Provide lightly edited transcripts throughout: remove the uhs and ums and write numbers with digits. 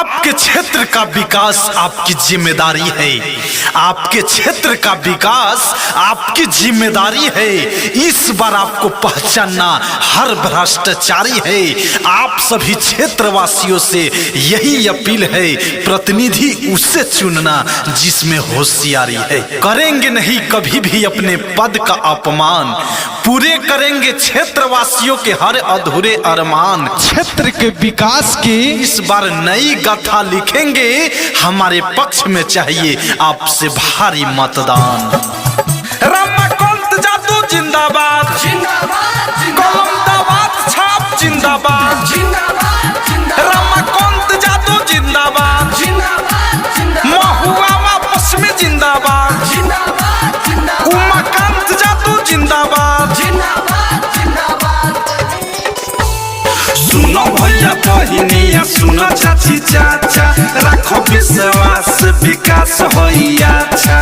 आपके क्षेत्र का विकास आपकी जिम्मेदारी है। आपके क्षेत्र का विकास आपकी जिम्मेदारी है। इस बार आपको पहचानना हर भ्रष्टाचारी है। आप सभी क्षेत्रवासियों से यही अपील है, प्रतिनिधि उससे चुनना जिसमें होशियारी है। करेंगे नहीं कभी भी अपने पद का अपमान, पूरे करेंगे क्षेत्रवासियों के हर अधूरे अरमान। क्षेत्र के विकास की इस बार नई गाथा लिखेंगे, हमारे पक्ष में चाहिए आपसे भारी मतदान। रमाकांत जादू जिंदाबाद, कलम दाबाद छाप जिंदाबाद, रमाकांत जादू जिंदाबाद, महुआ वापस में जिंदाबाद, उमाकांत जादू जिंदाबाद। सुनो भैया बहिनिया, सुनो चाची चाचा, रखो विश्वास विकास होइया अच्छा।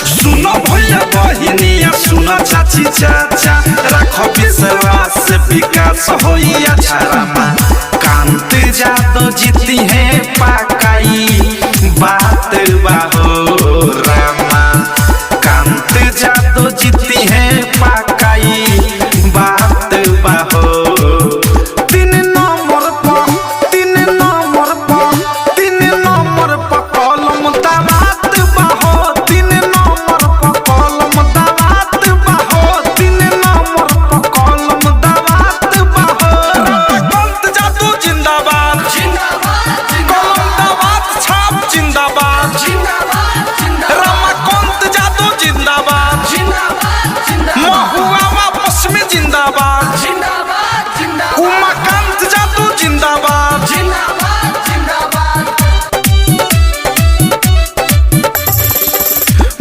सुनो भैया बहिनिया, सुनो चाची चाचा, रखो विश्वास विकास होइया अच्छा। रमाकांत जादू जीती है पाकाई बात बाहो, रमाकांत जादू जीती है पाकाई बात बाहो। तीन नंबर पर कलम दाबात बाहो, तीन नंबर पर कलम दाबात बाहो, तीन नंबर पर कलम दाबात बाहो। रमाकांत जादू जिंदाबाद, कलम दाबाद छाप जिंदाबाद, रमाकांत जादू जिंदाबाद, महुआ वापस में जिंदाबाद, उमाकांत जादू जिंदाबाद।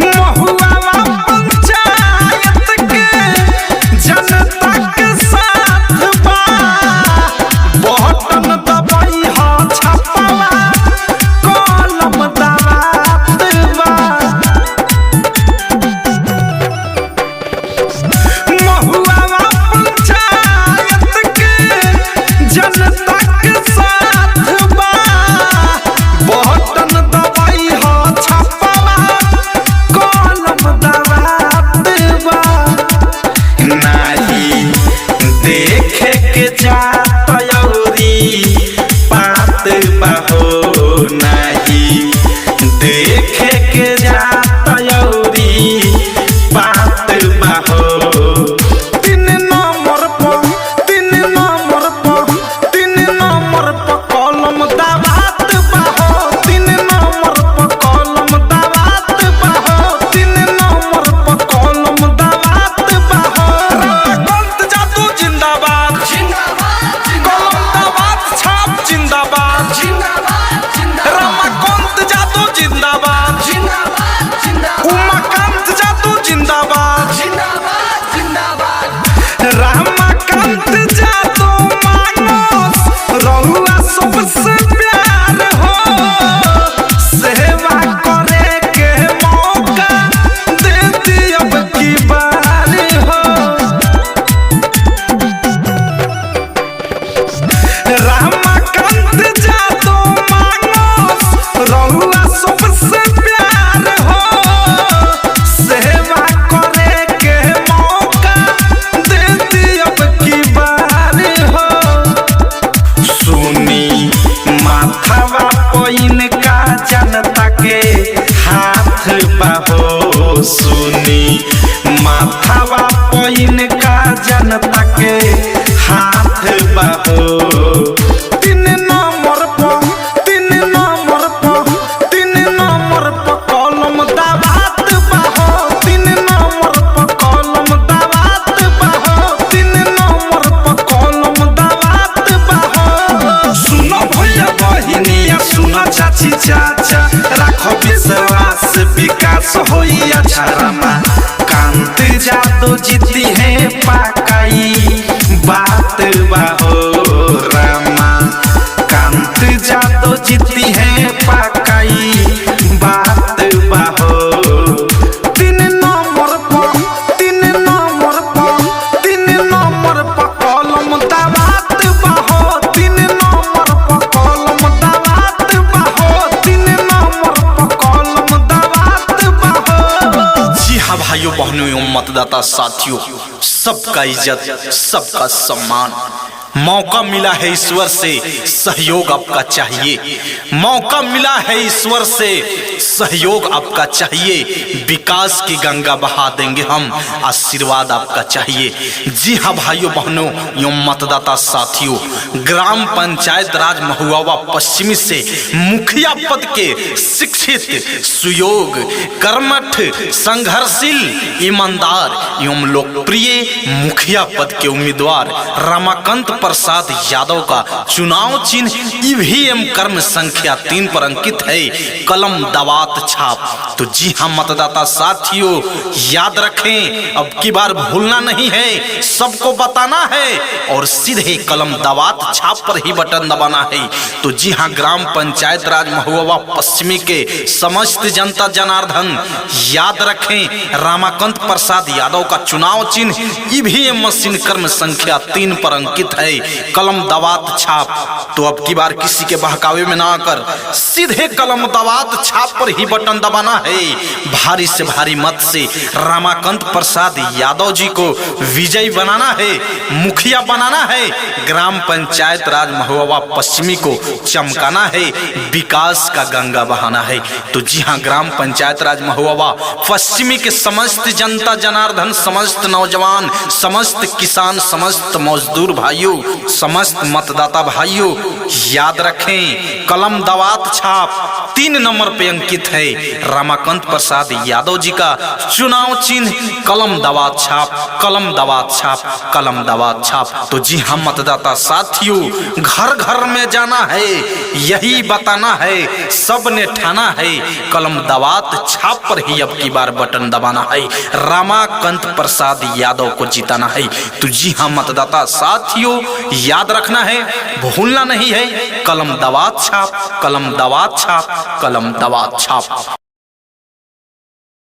महुआ पंचायत के जनता के साथ बा, बटन दबाई हा छापवा, कलम दाबात बा। महुआ पंचायत के जनता के साथ बा, बटन दबाई हा छापवा, कलम दाबात बा। नाही देखे के जात यौरी पात बाहो, नाही देखे के जात यौरी बात बाहो। तीन नंबर पर कलम दाबात बाहो, तीन नंबर पर कलम दाबात बाहो, तीन नंबर पर कलम दाबात बाहो। रमाकांत जादू जिंदाबाद, कलम दाबाद छाप जिंदाबाद, रमाकांत जादू जिंदाबाद, उमाकांत जादू जिंदाबाद। रमाकांत जादू मानस रहुआ सबसे प्यार हो, सेवा करे के मौका दे दी अब की बार हो। रमाकांत जादू मानस रहुआ सबसे प्यार हो, सेवा करे के मौका दे दी अब की बार हो। सुनी माथावा पोइन का जनता के हाथ बाहो, सुनी माथावा पोइन का जनता के हाथ बाहो। तीन नंबर पर कलम दाबात बाहो, तीन नंबर पर कलम दाबात बाहो, तीन नंबर पर कलम दाबात बाहो। सुनो भैया बहिनिया, सुनो चाची चाचा, रखो विश्वास विकास होइया अच्छा। रमाकांत जादू जीती है पाकाई बात बाहो, रमाकांत जादू जीती है पाकाई बात बाहो। तीन नंबर पर कलम दाबात बाहो, मतदाता साथियों, सबका इज्जत, सबका सम्मान। मौका मिला है ईश्वर से, सहयोग आपका चाहिए। मौका मिला है ईश्वर से, सहयोग आपका चाहिए। विकास की गंगा बहा देंगे हम, आशीर्वाद आपका चाहिए। जी हाँ भाइयों बहनों एवं मतदाता साथियों, ग्राम पंचायत राज महुआ पश्चिमी से मुखिया पद के शिक्षित, सुयोग, कर्मठ, संघर्षशील, ईमानदार एवं लोकप्रिय मुखिया पद के उम्मीदवार रमाकांत प्रसाद यादव का चुनाव चिन्ह ईवीएम कर्म संख्या 3 पर अंकित है, कलम दवात छाप। तो जी हाँ मतदाता साथियों, याद रखें, अब की बार भूलना नहीं है, सबको बताना है और सीधे कलम दवात छाप पर ही बटन दबाना है। तो जी हाँ, ग्राम पंचायत राज महुआ पश्चिमी के समस्त जनता जनार्दन याद रखें, रमाकांत प्रसाद यादव का चुनाव चिन्ह ईवीएम मशीन कर्म संख्या 3 पर अंकित है, कलम दवात छाप। तो अब की बार किसी के बहकावे में ना आकर सीधे कलम दवात छाप पर ही बटन दबाना है। भारी से भारी मत से रमाकांत प्रसाद यादव जी को विजयी बनाना है, मुखिया बनाना है, ग्राम पंचायत राज महुआ पश्चिमी को चमकाना है, विकास का गंगा बहाना है। तो जी हाँ, ग्राम पंचायत राज महुआ पश्चिमी के समस्त जनता जनार्दन, समस्त नौजवान, समस्त किसान, समस्त मजदूर भाइयों, समस्त मतदाता भाइयों याद रखें, कलम दवात छाप 3 नंबर पे अंकित है, रमाकांत प्रसाद यादव जी का चुनाव चिन्ह कलम दवात छाप, कलम दवात छाप, कलम दवात छाप। तो जी हम मतदाता साथियों, घर घर में जाना है, यही बताना है, सबने ठाना है, कलम दवात छाप पर ही अब की बार बटन दबाना है, रमाकांत प्रसाद यादव को जिताना है। तो जी हाँ मतदाता साथियों, याद रखना है, भूलना नहीं है, कलम दवात छाप, कलम दवात छाप, कलम दवात छाप।